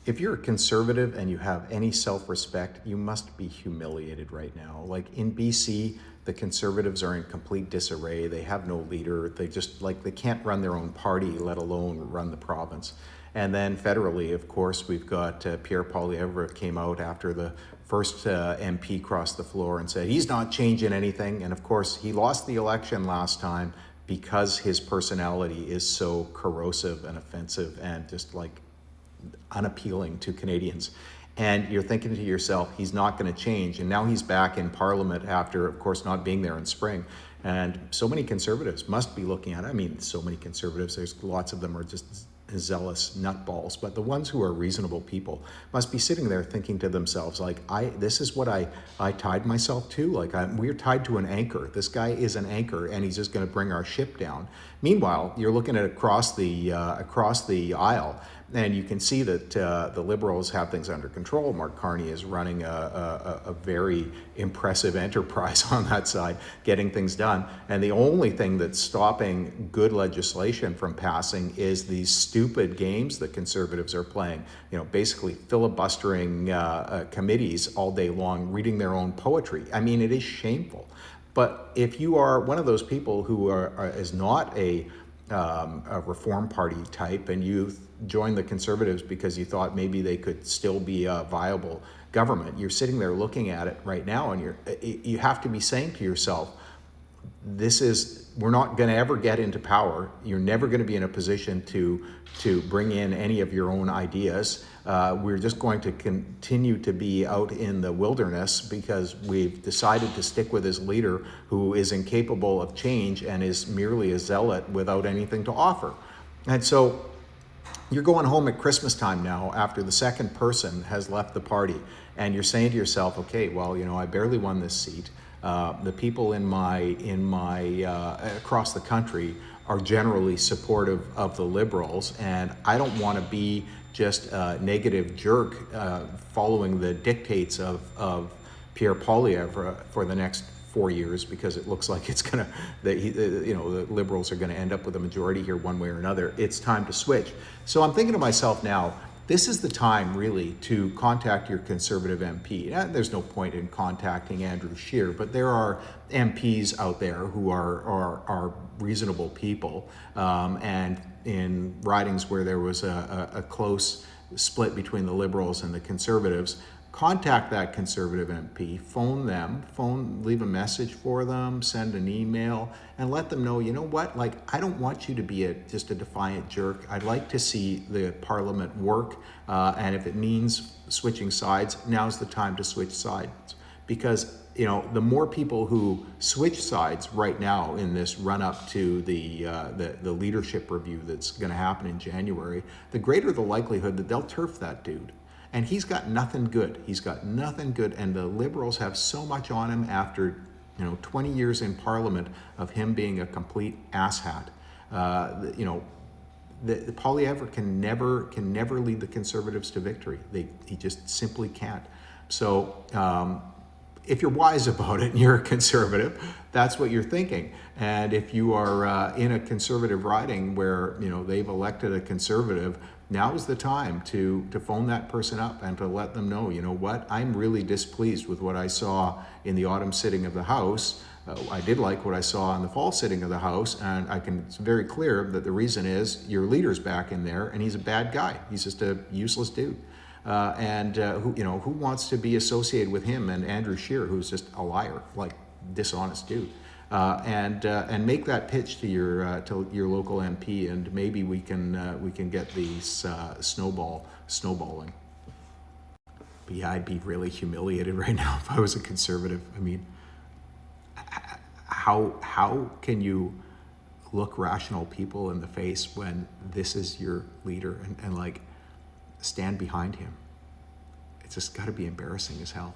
If you're a conservative and you have any self-respect, you must be humiliated right now. Like in BC, the conservatives are in complete disarray. They have no leader. They can't run their own party, let alone run the province. And then federally, of course, we've got Pierre Poilievre came out after the first MP crossed the floor and said he's not changing anything. And of course, he lost the election last time because his personality is so corrosive and offensive and just like unappealing to Canadians. And you're thinking to yourself, he's not going to change. And now he's back in Parliament after, of course, not being there in spring. And so many conservatives must be looking at it. I mean, so many conservatives, there's lots of them are just zealous nutballs, but the ones who are reasonable people must be sitting there thinking to themselves, like, this is what I tied myself to. Like, we're tied to an anchor. This guy is an anchor, and he's just going to bring our ship down. Meanwhile, you're looking at across the aisle, and you can see that the Liberals have things under control. Mark Carney is running a very impressive enterprise on that side, getting things done. And the only thing that's stopping good legislation from passing is these stupid games that Conservatives are playing. You know, basically filibustering committees all day long, reading their own poetry. I mean, it is shameful. But if you are one of those people who is not a Reform Party type, and you joined the Conservatives because you thought maybe they could still be a viable government, you're sitting there looking at it right now, and you have to be saying to yourself, we're not going to ever get into power. You're never going to be in a position to bring in any of your own ideas. We're just going to continue to be out in the wilderness because we've decided to stick with this leader who is incapable of change and is merely a zealot without anything to offer. And so you're going home at Christmas time now after the second person has left the party, and you're saying to yourself, okay, well, I barely won this seat. The people in my across the country are generally supportive of the Liberals, and I don't want to be just a negative jerk following the dictates of Pierre Poilievre for the next 4 years, because it looks like the Liberals are going to end up with a majority here one way or another. It's time to switch. So I'm thinking to myself now, this is the time really to contact your Conservative MP. There's no point in contacting Andrew Scheer, but there are MPs out there who are reasonable people, and in ridings where there was a close split between the Liberals and the Conservatives, contact that Conservative MP, phone them, leave a message for them, send an email, and let them know, you know what, like, I don't want you to be just a defiant jerk. I'd like to see the Parliament work, and if it means switching sides, now's the time to switch sides. Because, the more people who switch sides right now in this run-up to the leadership review that's going to happen in January, the greater the likelihood that they'll turf that dude. And he's got nothing good. He's got nothing good. And the Liberals have so much on him after 20 years in Parliament of him being a complete asshat. The Poilievre can never lead the Conservatives to victory. He just simply can't. So if you're wise about it and you're a Conservative, that's what you're thinking. And if you are in a Conservative riding where they've elected a Conservative, now is the time to phone that person up and to let them know, you know what, I'm really displeased with what I saw in the autumn sitting of the House. I did like what I saw in the fall sitting of the House, and it's very clear that the reason is your leader's back in there, and he's a bad guy. He's just a useless dude. Who wants to be associated with him and Andrew Scheer, who's just a liar, like dishonest dude. And make that pitch to your local MP, and maybe we can get these snowballing. But yeah, I'd be really humiliated right now if I was a Conservative. I mean, how can you look rational people in the face when this is your leader and like stand behind him? It's just got to be embarrassing as hell.